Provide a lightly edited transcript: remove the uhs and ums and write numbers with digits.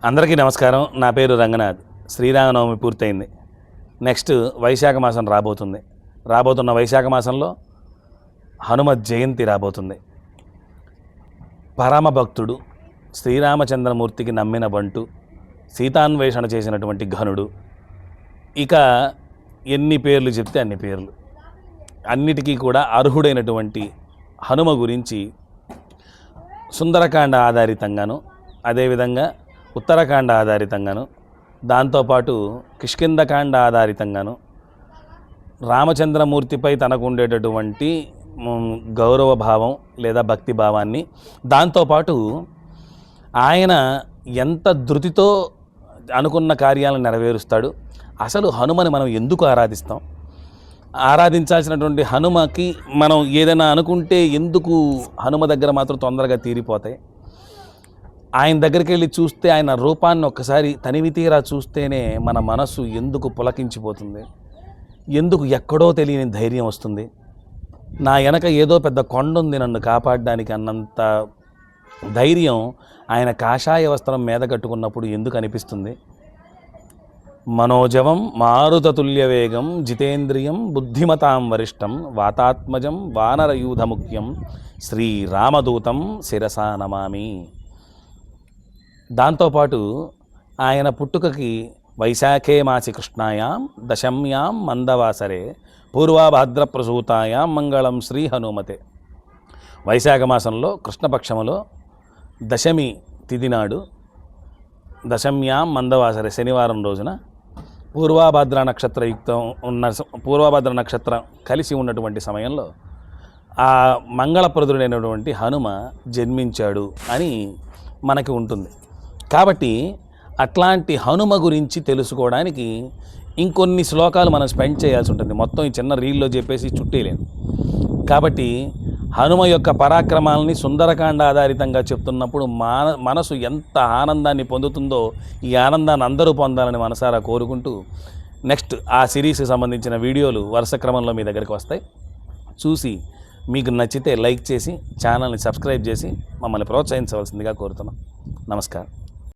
అందరికీ నమస్కారం. నా పేరు రంగనాథ్. శ్రీరామనవమి పూర్తయింది. నెక్స్ట్ వైశాఖ మాసం రాబోతున్న వైశాఖ మాసంలో హనుమత్ జయంతి రాబోతుంది. పరమ భక్తుడు, శ్రీరామచంద్రమూర్తికి నమ్మిన బంటు, సీతాన్వేషణ చేసినటువంటి ఘనుడు. ఇక ఎన్ని పేర్లు చెప్తే అన్ని పేర్లు. అన్నిటికీ కూడా అర్హుడైనటువంటి హనుమ గురించి సుందరకాండ ఆధారితంగాను, అదేవిధంగా ఉత్తరకాండ ఆధారితంగాను, దాంతోపాటు కిష్కింధకాండ ఆధారితంగాను, రామచంద్రమూర్తిపై తనకు ఉండేటటువంటి గౌరవ భావం లేదా భక్తి భావాన్ని, దాంతోపాటు ఆయన ఎంత ధృతితో అనుకున్న కార్యాలను నెరవేరుస్తాడు. అసలు హనుమని మనం ఎందుకు ఆరాధిస్తాం? ఆరాధించాల్సినటువంటి హనుమకి మనం ఏదైనా అనుకుంటే ఎందుకు హనుమ దగ్గర మాత్రం తొందరగా తీరిపోతాయి? ఆయన దగ్గరికి వెళ్ళి చూస్తే, ఆయన రూపాన్ని ఒక్కసారి తనివి తీరా చూస్తేనే మన మనసు ఎందుకు పులకించిపోతుంది? ఎందుకు ఎక్కడో తెలియని ధైర్యం వస్తుంది? నా వెనక ఏదో పెద్ద కొండ ఉంది నన్ను కాపాడడానికి అన్నంత ధైర్యం ఆయన కాషాయ వస్త్రం మీద కట్టుకున్నప్పుడు ఎందుకు అనిపిస్తుంది? మనోజవం మారుతతుల్యవేగం జితేంద్రియం బుద్ధిమతాం వరిష్టం వాతాత్మజం వానరయూధముఖ్యం శ్రీరామదూతం శిరసా నమామి. దాంతోపాటు ఆయన పుట్టుకకి వైశాఖే మాసి కృష్ణాయాం దశమ్యాం మందవాసరే పూర్వాభాద్ర ప్రసూతాయాం మంగళం శ్రీ హనుమతే. వైశాఖ మాసంలో కృష్ణపక్షములో దశమి తిథి నాడు, దశమ్యాం మందవాసరే శనివారం రోజున పూర్వాభాద్ర నక్షత్రం కలిసి ఉన్నటువంటి సమయంలో ఆ మంగళప్రదుడైనటువంటి హనుమ జన్మించాడు అని మనకి ఉంటుంది. కాబట్టి అట్లాంటి హనుమ గురించి తెలుసుకోవడానికి ఇంకొన్ని శ్లోకాలు మనం స్పెండ్ చేయాల్సి ఉంటుంది. మొత్తం ఈ చిన్న రీల్లో చెప్పేసి చుట్టేలేను. కాబట్టి హనుమ యొక్క పరాక్రమాలని సుందరకాండ ఆధారితంగా చెప్తున్నప్పుడు మనసు ఎంత ఆనందాన్ని పొందుతుందో, ఈ ఆనందాన్ని అందరూ పొందాలని మనసారా కోరుకుంటూ, నెక్స్ట్ ఆ సిరీస్కి సంబంధించిన వీడియోలు వరుస క్రమంలో మీ దగ్గరికి వస్తాయి. చూసి మీకు నచ్చితే లైక్ చేసి ఛానల్ని సబ్స్క్రైబ్ చేసి మమ్మల్ని ప్రోత్సహించవలసిందిగా కోరుతున్నాం. నమస్కారం.